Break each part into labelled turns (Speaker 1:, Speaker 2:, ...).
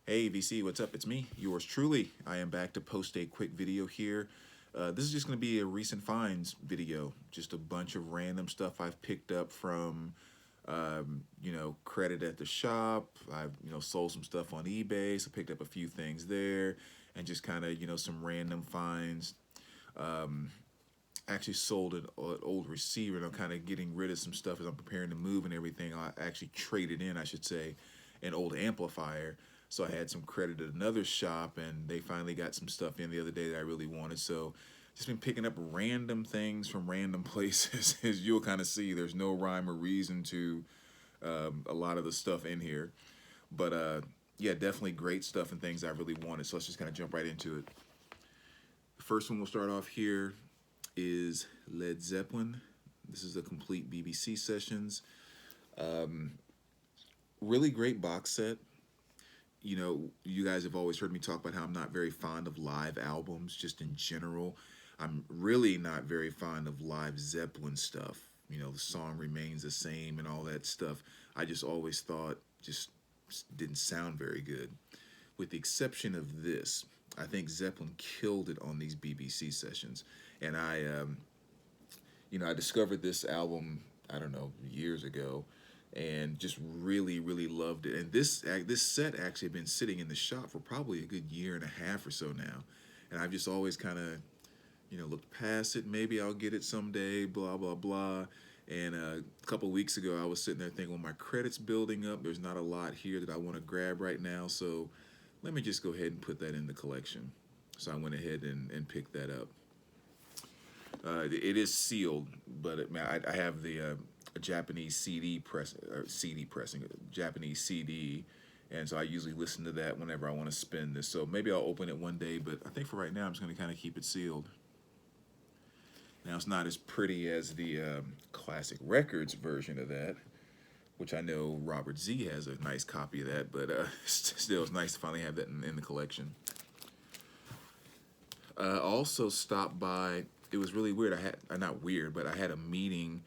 Speaker 1: Hey VC, what's up? It's me, yours truly. I am back to post a quick video here. This is just going to be a recent finds video, just a bunch of random stuff I've picked up from, credit at the shop. I've, sold some stuff on eBay, so picked up a few things there, and just kind of, some random finds. Um, Actually sold an old receiver, and I'm kind of getting rid of some stuff as I'm preparing to move and everything. I actually traded in, I should say, an old amplifier. So I had some credit at another shop, and they finally got some stuff in the other day that I really wanted. So just been picking up random things from random places. As you'll kind of see, there's no rhyme or reason to a lot of the stuff in here. But yeah, definitely great stuff and things I really wanted. So let's just kind of jump right into it. The first one we'll start off here is Led Zeppelin. This is a complete BBC sessions. Really great box set. You guys have always heard me talk about how I'm not very fond of live albums, just in general. I'm really not very fond of live Zeppelin stuff. The song remains the same and all that stuff. I just always thought just didn't sound very good. With the exception of this, I think Zeppelin killed it on these BBC sessions. And I discovered this album, I don't know, years ago, and just really, really loved it. And this set actually been sitting in the shop for probably a good year and a half or so now. And I've just always kind of, looked past it. Maybe I'll get it someday, blah, blah, blah. And a couple of weeks ago, I was sitting there thinking, well, my credit's building up. There's not a lot here that I want to grab right now. So let me just go ahead and put that in the collection. So I went ahead and picked that up. It is sealed, but I have the Japanese CD pressing, Japanese CD, and so I usually listen to that whenever I want to spin this. So maybe I'll open it one day, but I think for right now I'm just going to kind of keep it sealed. Now it's not as pretty as the classic records version of that, which I know Robert Z has a nice copy of that, but still it's nice to finally have that in the collection. Also stopped by. It was really weird. I had not weird, but I had a meeting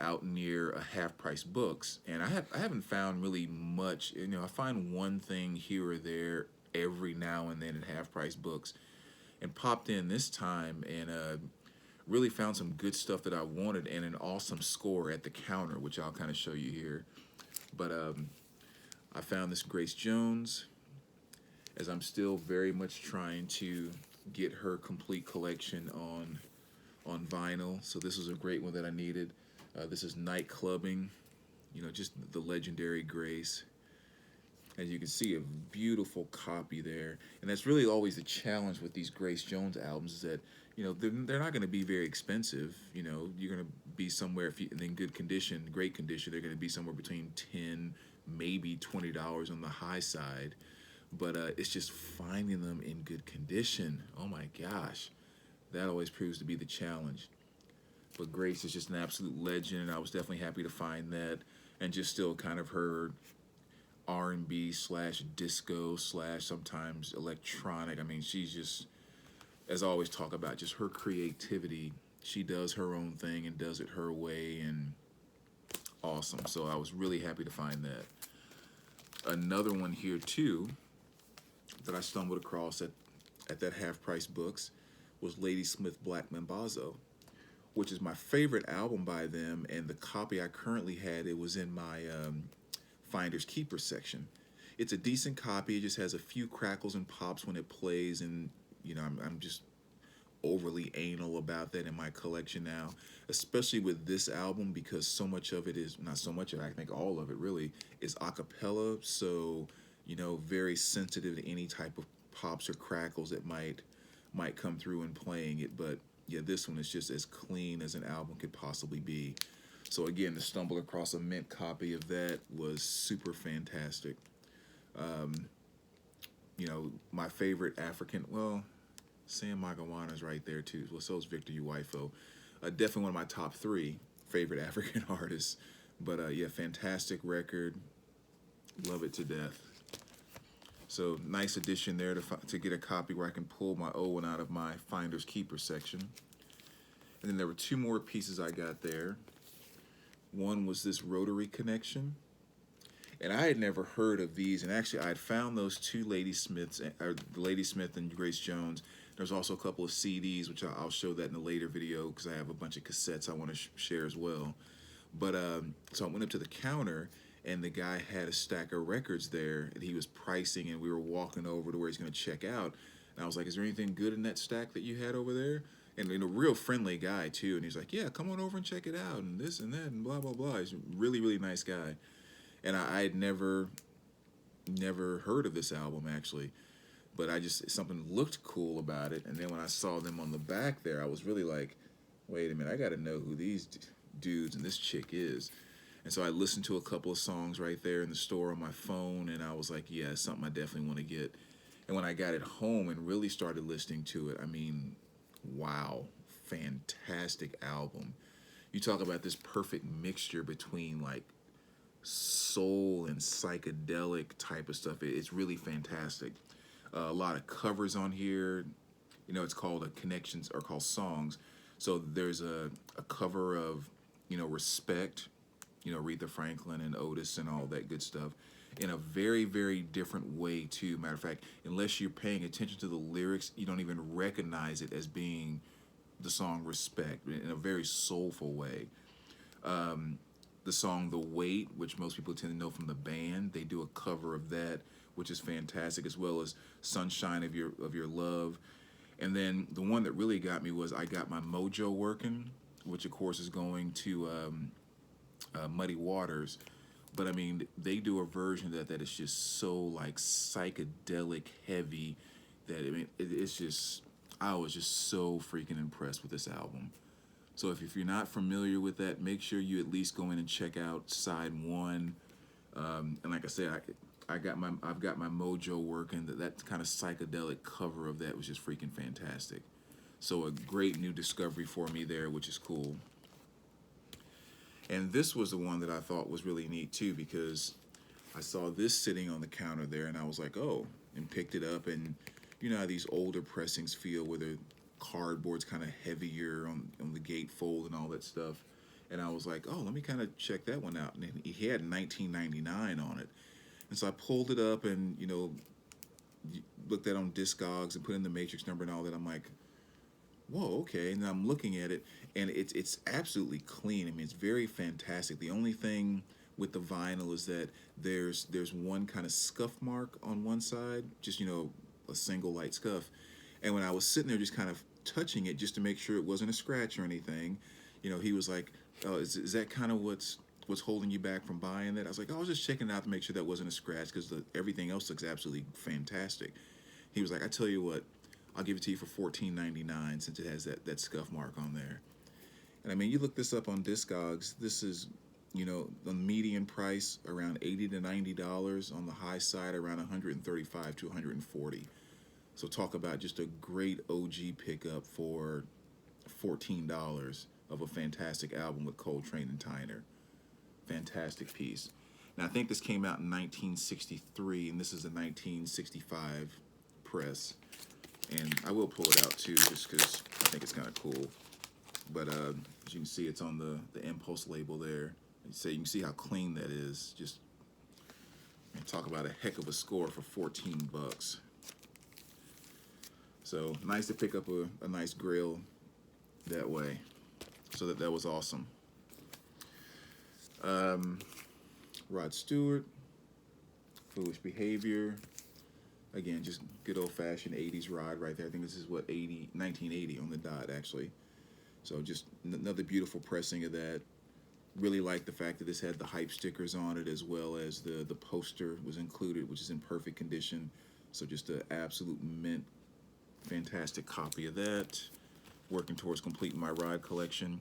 Speaker 1: out near a Half Price Books, and I haven't found really much. I find one thing here or there every now and then at Half Price Books, and popped in this time and really found some good stuff that I wanted and an awesome score at the counter, which I'll kind of show you here. But I found this Grace Jones, as I'm still very much trying to get her complete collection on vinyl. So this was a great one that I needed. This is Night Clubbing, just the legendary Grace. As you can see, a beautiful copy there. And that's really always the challenge with these Grace Jones albums is that, they're not going to be very expensive. You're going to be somewhere, if in good condition, great condition, they're going to be somewhere between $10, maybe $20 on the high side. But it's just finding them in good condition. Oh my gosh, that always proves to be the challenge. But Grace is just an absolute legend, and I was definitely happy to find that, and just still kind of her R&B / disco / sometimes electronic. I mean, she's just, as I always talk about, just her creativity. She does her own thing and does it her way, and awesome. So I was really happy to find that. Another one here too that I stumbled across at that Half Price Books was Ladysmith Black Mambazo, which is my favorite album by them, and the copy I currently had, it was in my Finders Keepers section. It's a decent copy. It just has a few crackles and pops when it plays, and I'm just overly anal about that in my collection now, especially with this album, because so much of it is, not so much of it, I think all of it really is a cappella, so very sensitive to any type of pops or crackles that might come through in playing it. But yeah, this one is just as clean as an album could possibly be. So again, to stumble across a mint copy of that was super fantastic. My favorite African, well, Sam Magawana is right there too. Well, so is Victor Uwaifo. Definitely one of my top 3 favorite African artists. But yeah, fantastic record. Love it to death. So nice addition there to get a copy where I can pull my old one out of my Finders Keepers section. And then there were 2 more pieces I got there. One was this Rotary Connection. And I had never heard of these. And actually, I had found those two Ladysmiths, or Ladysmith and Grace Jones. There's also a couple of CDs, which I'll show that in a later video because I have a bunch of cassettes I want to share as well. But so I went up to the counter, and the guy had a stack of records there, and he was pricing, and we were walking over to where he's going to check out. And I was like, "Is there anything good in that stack that you had over there?" And a real friendly guy too. And he's like, "Yeah, come on over and check it out, and this and that, and blah blah blah." He's a really really nice guy. And I had never heard of this album actually, but I just something looked cool about it. And then when I saw them on the back there, I was really like, "Wait a minute, I got to know who these dudes and this chick is." And so I listened to a couple of songs right there in the store on my phone, and I was like, "Yeah, it's something I definitely want to get." And when I got it home and really started listening to it, I mean, wow, fantastic album. You talk about this perfect mixture between like soul and psychedelic type of stuff. It's really fantastic. A lot of covers on here. You know, it's called connections, or called songs. So there's a cover of, you know, Respect, you know, Aretha Franklin and Otis and all that good stuff, in a very, very different way too. Matter of fact, unless you're paying attention to the lyrics, you don't even recognize it as being the song Respect, in a very soulful way. The song The Weight, which most people tend to know from the band, they do a cover of that, which is fantastic, as well as Sunshine of Your Love. And then the one that really got me was I Got My Mojo Working, which of course is going to Muddy Waters. But I mean, they do a version that is just so like psychedelic heavy that, I mean, it's just, I was just so freaking impressed with this album. So if you're not familiar with that, make sure you at least go in and check out side one. And like I said, I've got my mojo working. That kind of psychedelic cover of that was just freaking fantastic. So a great new discovery for me there, which is cool. And this was the one that I thought was really neat too, because I saw this sitting on the counter there, and I was like, oh, and picked it up. And you know how these older pressings feel, where the cardboard's kind of heavier on the gatefold and all that stuff. And I was like, oh, let me kind of check that one out. And he had 1999 on it. And so I pulled it up and, you know, looked at it on Discogs and put in the matrix number and all that. I'm like, whoa, okay. And I'm looking at it, and it's absolutely clean. I mean, it's very fantastic. The only thing with the vinyl is that there's one kind of scuff mark on one side, just, you know, a single light scuff. And when I was sitting there just kind of touching it just to make sure it wasn't a scratch or anything, you know, he was like, oh, is that kind of what's holding you back from buying that? I was like, oh, I was just checking it out to make sure that wasn't a scratch, because everything else looks absolutely fantastic. He was like, I tell you what, I'll give it to you for $14.99 since it has that scuff mark on there. And I mean, you look this up on Discogs, this is, you know, the median price around $80 to $90, on the high side around $135 to $140. So talk about just a great OG pickup for $14 of a fantastic album with Coltrane and Tyner. Fantastic piece. Now, I think this came out in 1963, and this is a 1965 press. And I will pull it out too, just because I think it's kind of cool. But as you can see, it's on the Impulse label there. And so you can see how clean that is. Just, and talk about a heck of a score for 14 bucks. So nice to pick up a nice grill that way. So that was awesome. Rod Stewart, Foolish Behavior. Again, just good old-fashioned 80s Rod right there. I think this is 1980 on the dot, actually. So just another beautiful pressing of that. Really like the fact that this had the hype stickers on it, as well as the poster was included, which is in perfect condition. So just an absolute mint, fantastic copy of that. Working towards completing my Rod collection.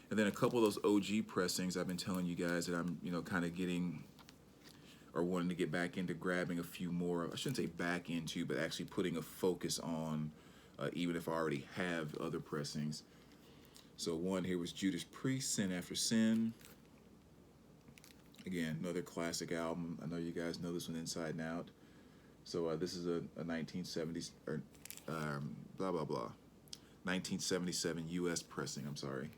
Speaker 1: And then a couple of those OG pressings I've been telling you guys that I'm, you know, kind of getting, or wanting to get back into grabbing a few more. I shouldn't say back into, but actually putting a focus on, even if I already have other pressings. So one here was Judas Priest, Sin After Sin. Again, another classic album. I know you guys know this one inside and out. So this is a 1970s, or blah, blah, blah. 1977 U.S. pressing, I'm sorry.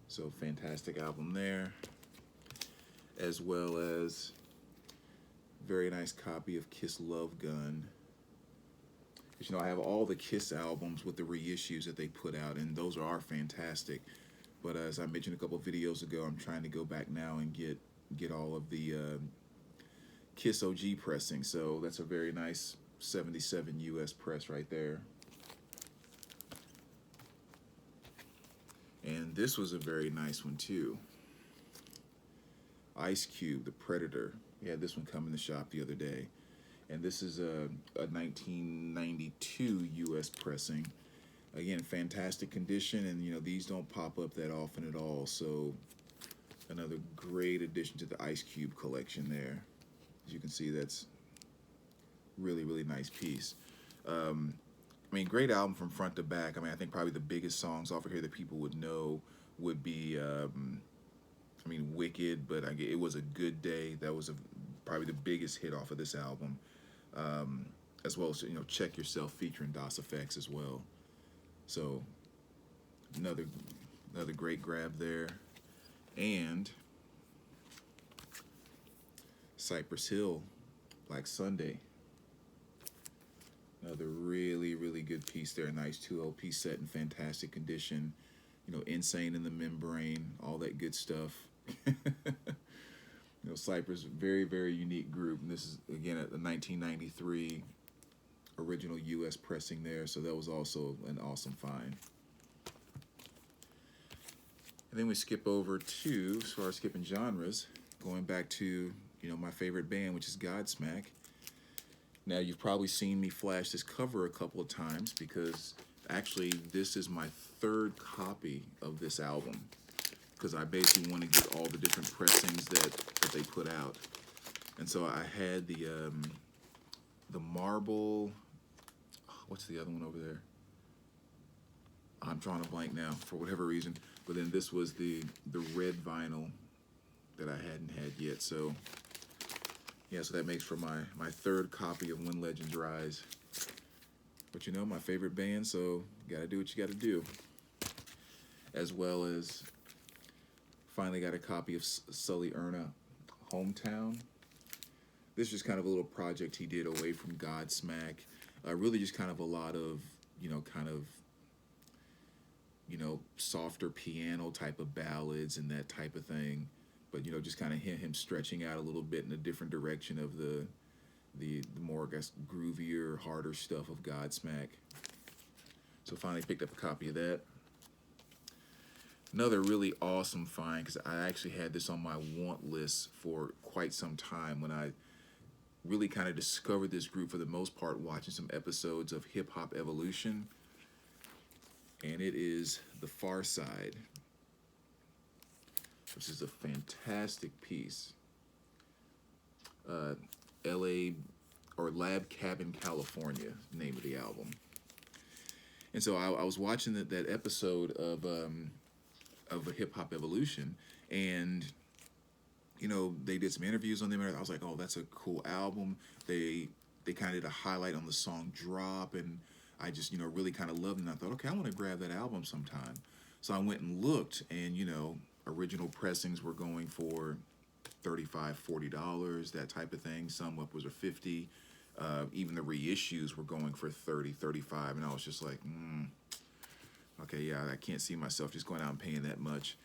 Speaker 1: So fantastic album there. as well as very nice copy of Kiss Love Gun. You know, I have all the Kiss albums with the reissues that they put out, and those are fantastic. But as I mentioned a couple of videos ago, I'm trying to go back now and get all of the Kiss OG pressing. So that's a very nice 77 US press right there. And this was a very nice one too. Ice Cube, The Predator. We had this one come in the shop the other day. And this is a 1992 US pressing. Again, fantastic condition, and you know, these don't pop up that often at all. So another great addition to the Ice Cube collection there. As you can see, that's really, really nice piece. I mean, great album from front to back. I mean, I think probably the biggest songs off of here that people would know would be, I mean, Wicked, but It Was a Good Day. That was probably the biggest hit off of this album. As well as, you know, Check Yourself featuring DOS Effects as well. So another great grab there. And Cypress Hill, Black Sunday. Another really, really good piece there. Nice 2 LP set in fantastic condition. You know, Insane in the Membrane, all that good stuff. You know, Cypress, very, very unique group. And this is, again, at the 1993 original US pressing there. So that was also an awesome find. And then we skip over to, as far as skipping genres, going back to, you know, my favorite band, which is Godsmack. Now, you've probably seen me flash this cover a couple of times because actually this is my third copy of this album, because I basically want to get all the different pressings that they put out. And so I had the marble, what's the other one over there? I'm drawing a blank now for whatever reason. But then this was the red vinyl that I hadn't had yet. So yeah, so that makes for my third copy of When Legends Rise. But you know, my favorite band, so you gotta do what you gotta do. As well as finally got a copy of Sully Erna, Hometown. This is just kind of a little project he did away from Godsmack. Really just kind of a lot of, you know, softer piano type of ballads and that type of thing. But, you know, just kind of him stretching out a little bit in a different direction of the more, I guess, groovier, harder stuff of Godsmack. So finally picked up a copy of that. Another really awesome find, because I actually had this on my want list for quite some time when I really kind of discovered this group for the most part watching some episodes of Hip Hop Evolution. And it is The Far Side, which is a fantastic piece. LA or Lab Cabin, California, name of the album. And so I was watching that episode of a Hip Hop Evolution, and you know, they did some interviews on them, and I was like, oh, that's a cool album. They kind of did a highlight on the song Drop, and I just, you know, really kind of loved it. And I thought, okay, I want to grab that album sometime. So I went and looked, and you know, original pressings were going for $35, $40, that type of thing. Some upwards of $50. Even the reissues were going for $30, $35, and I was just like, okay, yeah, I can't see myself just going out and paying that much.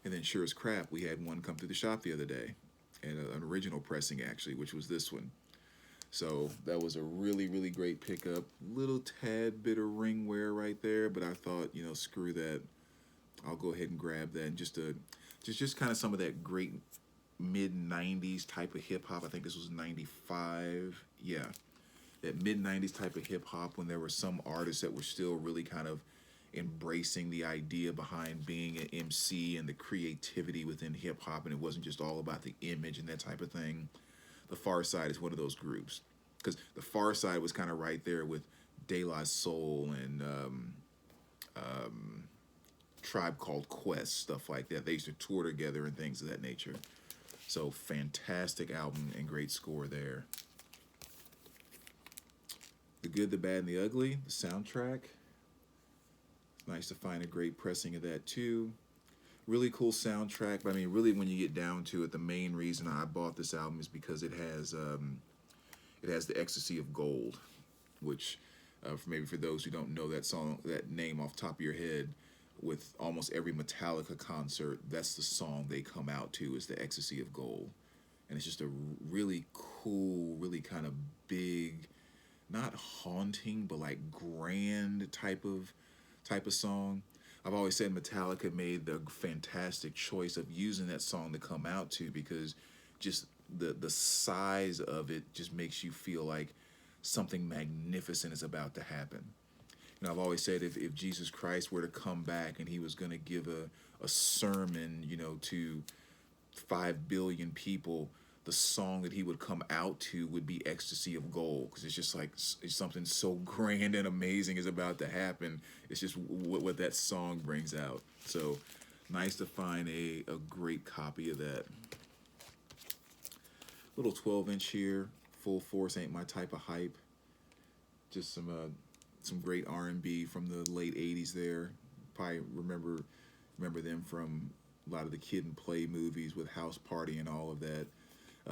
Speaker 1: And then sure as crap, we had one come through the shop the other day, and an original pressing actually, which was this one. So that was a really, really great pickup. Little tad bit of ring wear right there, but I thought, you know, screw that. I'll go ahead and grab that. And just kind of some of that great mid-90s type of hip-hop. I think this was 95. Yeah, that mid-90s type of hip-hop when there were some artists that were still really kind of embracing the idea behind being an MC and the creativity within hip-hop, and it wasn't just all about the image and that type of thing. The Far Side is one of those groups, because the Far Side was kind of right there with De La Soul and Tribe Called Quest, stuff like that. They used to tour together and things of that nature. So fantastic album and great score there. The Good, the Bad, and the Ugly, the soundtrack. Nice to find a great pressing of that too. really cool soundtrack. But I mean, really, when you get down to it, the main reason I bought this album is because it has the Ecstasy of Gold, which maybe for those who don't know that song, that name off the top of your head, with almost every Metallica concert, that's the song they come out to, is the Ecstasy of Gold. And it's just a really cool, really kind of big, not haunting, but like grand type of song. I've always said Metallica made the fantastic choice of using that song to come out to, because just the size of it just makes you feel like something magnificent is about to happen. You know, I've always said if Jesus Christ were to come back and he was going to give a sermon, you know, to 5 billion people, the song that he would come out to would be Ecstasy of Gold, because it's just like it's something so grand and amazing is about to happen. It's just what that song brings out. So nice to find a great copy of that. Little 12-inch here. Full Force Ain't My Type of Hype. Just some great R&B from the late 80s there. Probably remember them from a lot of the Kid and Play movies with House Party and all of that.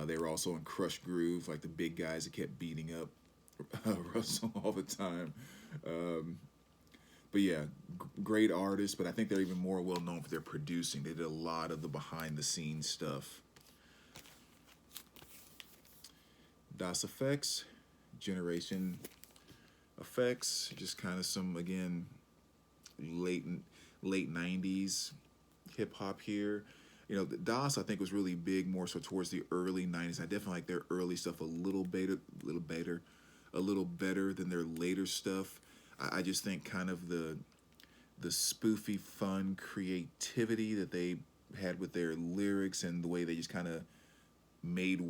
Speaker 1: They were also in Crush Groove, like the big guys that kept beating up Russell all the time. But yeah, great artists, but I think they're even more well known for their producing. They did a lot of the behind the scenes stuff. Das Effects, Generation Effects, just kind of some, again, late 90s hip hop here. You know, DOS I think was really big more so towards the early 90s. I definitely like their early stuff a little better than their later stuff. I just think kind of the spoofy, fun creativity that they had with their lyrics and the way they just kind of made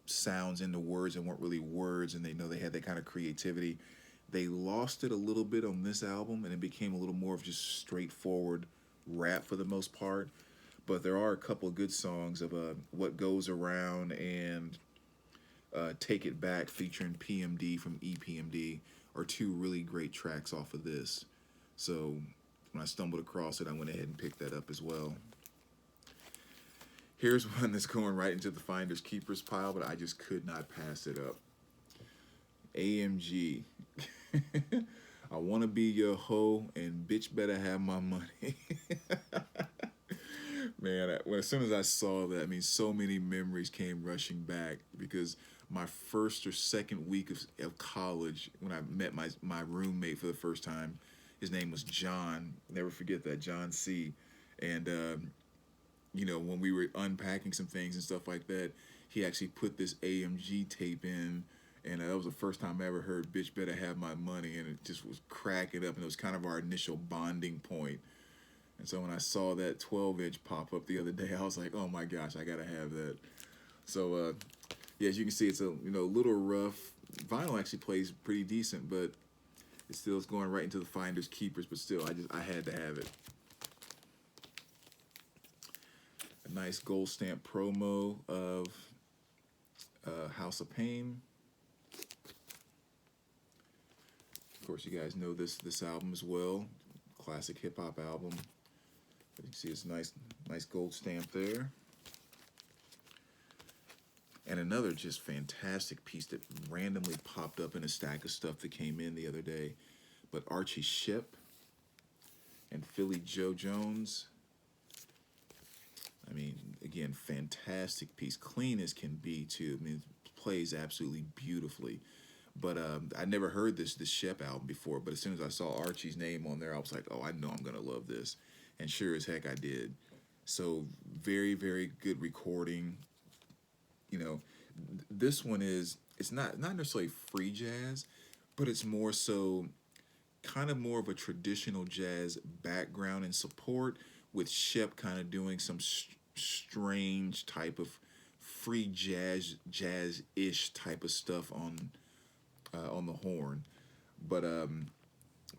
Speaker 1: sounds into words and weren't really words, and they had that kind of creativity. They lost it a little bit on this album, and it became a little more of just straightforward rap for the most part. But there are a couple of good songs of What Goes Around and Take It Back featuring PMD from EPMD are two really great tracks off of this. So when I stumbled across it, I went ahead and picked that up as well. Here's one that's going right into the Finders Keepers pile, but I just could not pass it up. AMG. I want to be your hoe, and bitch better have my money. Man, as soon as I saw that, I mean, so many memories came rushing back, because my first or second week of college, when I met my roommate for the first time, his name was John. Never forget that, John C. And, you know, when we were unpacking some things and stuff like that, he actually put this AMG tape in, and that was the first time I ever heard Bitch Better Have My Money, and it just was cracking up, and it was kind of our initial bonding point. And so when I saw that 12-inch pop up the other day, I was like, oh my gosh, I gotta have that. So, yeah, as you can see, it's a little rough. Vinyl actually plays pretty decent, but it still is going right into the Finders Keepers, but still, I had to have it. A nice gold stamp promo of House of Pain. Of course, you guys know this album as well. Classic hip hop album. You can see it's nice gold stamp there. And another just fantastic piece that randomly popped up in a stack of stuff that came in the other day. But Archie Ship and Philly Joe Jones. I mean, again, fantastic piece. Clean as can be, too. I mean, it plays absolutely beautifully. But I never heard this Shep album before. But as soon as I saw Archie's name on there, I was like, oh, I know I'm going to love this. And sure as heck I did. So very, very good recording. You know, this one it's not necessarily free jazz, but it's more so kind of more of a traditional jazz background and support, with Shep kind of doing some strange type of free jazz-ish type of stuff on the horn. But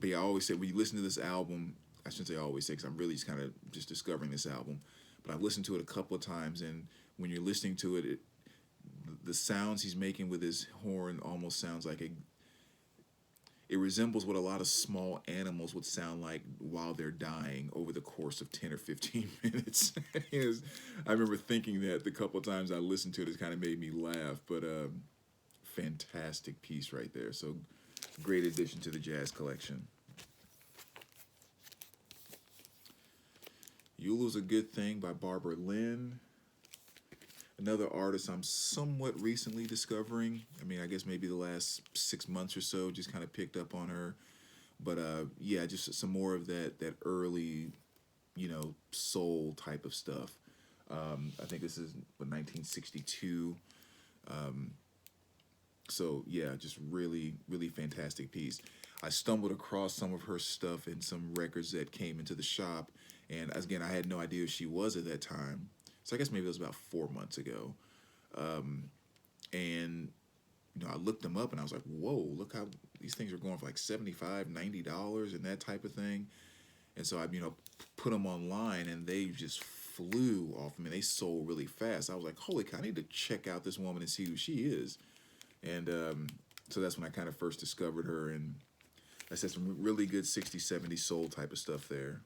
Speaker 1: yeah, I always say when you listen to this album, I shouldn't say always say, because I'm really just kind of just discovering this album, but I've listened to it a couple of times, and when you're listening to it, the sounds he's making with his horn almost sounds like it resembles what a lot of small animals would sound like while they're dying over the course of 10 or 15 minutes. I remember thinking that the couple of times I listened to it, it kind of made me laugh, but fantastic piece right there. So great addition to the jazz collection. Eula's a Good Thing by Barbara Lynn. Another artist I'm somewhat recently discovering. I mean, I guess maybe the last 6 months or so, just kind of picked up on her. But yeah, just some more of that early, soul type of stuff. I think this is 1962. So yeah, just really, really fantastic piece. I stumbled across some of her stuff in some records that came into the shop, and again, I had no idea who she was at that time. So I guess maybe it was about 4 months ago. And I looked them up and I was like, whoa, look how these things are going for like $75, $90 and that type of thing. And so I, put them online and they just flew off me. They sold really fast. I was like, holy cow, I need to check out this woman and see who she is. And so that's when I kind of first discovered her. And I said some really good 60s, 70s soul type of stuff there.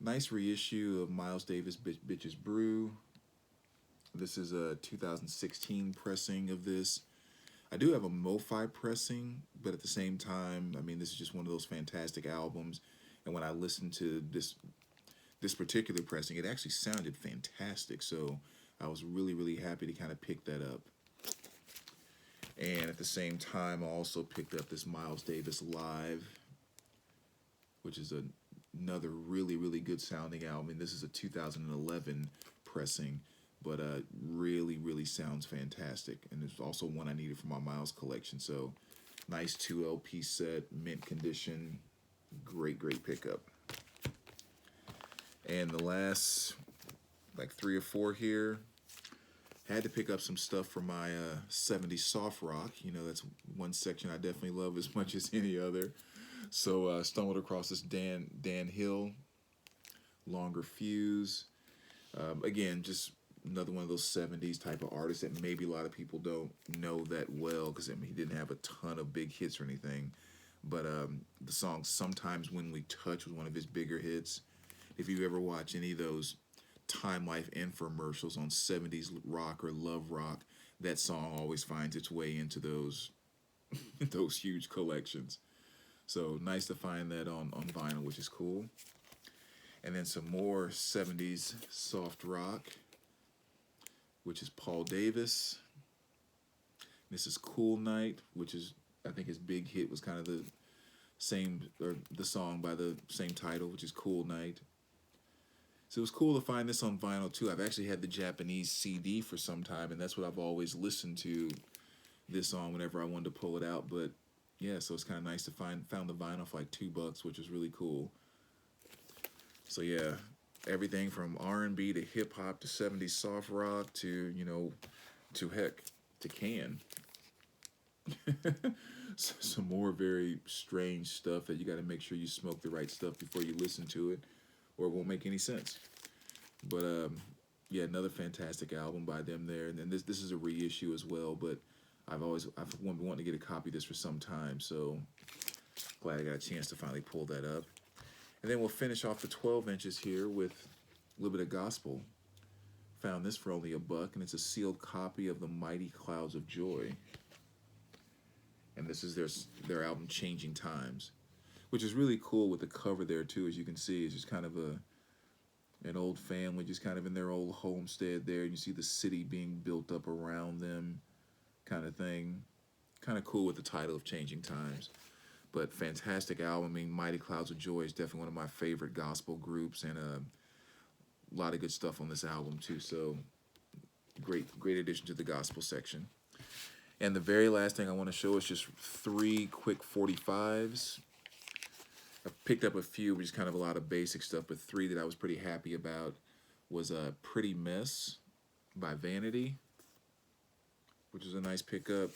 Speaker 1: Nice reissue of Miles Davis' Bitches Brew. This is a 2016 pressing of this. I do have a MoFi pressing, but at the same time, I mean, this is just one of those fantastic albums. And when I listened to this particular pressing, it actually sounded fantastic. So I was really, really happy to kind of pick that up. And at the same time, I also picked up this Miles Davis Live, which is another really, really good sounding album. And this is a 2011 pressing, but really, really sounds fantastic. And there's also one I needed for my Miles collection. So nice 2 LP set, mint condition, great, great pickup. And the last, like 3 or 4 here, had to pick up some stuff for my 70s soft rock. That's one section I definitely love as much as any other. So stumbled across this Dan Hill, Longer Fuse. Again, just another one of those 70s type of artists that maybe a lot of people don't know that well, because he didn't have a ton of big hits or anything. But the song Sometimes When We Touch was one of his bigger hits. If you ever watch any of those Time Life infomercials on 70s rock or love rock, that song always finds its way into those those huge collections. So nice to find that on vinyl, which is cool. And then some more 70s soft rock, which is Paul Davis. This is Cool Night, which is, I think his big hit was kind of the same, or the song by the same title, which is Cool Night. So it was cool to find this on vinyl too. I've actually had the Japanese CD for some time, and that's what I've always listened to this on whenever I wanted to pull it out. But yeah, so it's kind of nice to found the vinyl for like $2, which is really cool. So yeah, everything from R&B to hip hop to 70s soft rock to to heck to Can. Some more very strange stuff that you got to make sure you smoke the right stuff before you listen to it, or it won't make any sense. But yeah, another fantastic album by them there. And then this is a reissue as well, but I've been wanting to get a copy of this for some time, so glad I got a chance to finally pull that up. And then we'll finish off the 12 inches here with a little bit of gospel. Found this for only $1, and it's a sealed copy of The Mighty Clouds of Joy. And this is their album Changing Times, which is really cool with the cover there too. As you can see, it's just kind of an old family just kind of in their old homestead there. You see the city being built up around them, kind of thing. Kind of cool with the title of Changing Times. But fantastic album. I mean, Mighty Clouds of Joy is definitely one of my favorite gospel groups, and a lot of good stuff on this album too. So great addition to the gospel section. And the very last thing I want to show is just 3 quick 45s. I picked up a few, which is kind of a lot of basic stuff, but 3 that I was pretty happy about was Pretty Mess by Vanity, which is a nice pickup.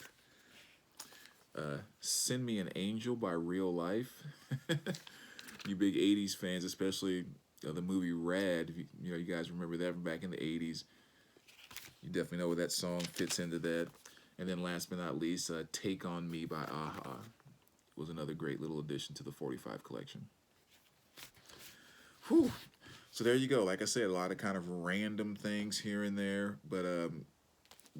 Speaker 1: Send Me an Angel by Real Life. You big 80s fans, especially the movie Rad, if you guys remember that from back in the 80s. You definitely know where that song fits into that. And then last but not least, Take On Me by Aha was another great little addition to the 45 collection. Whew. So there you go. Like I said, a lot of kind of random things here and there, but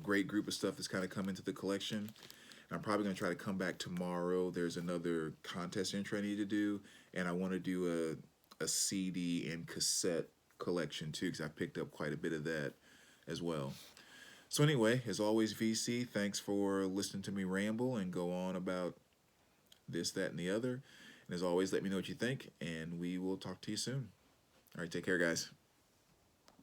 Speaker 1: great group of stuff that's kind of come into the collection. And I'm probably going to try to come back tomorrow. There's another contest entry I need to do, and I want to do a CD and cassette collection too, because I picked up quite a bit of that as well. So anyway, as always, VC, thanks for listening to me ramble and go on about this, that, and the other. And as always, let me know what you think, and we will talk to you soon. All right, take care, guys.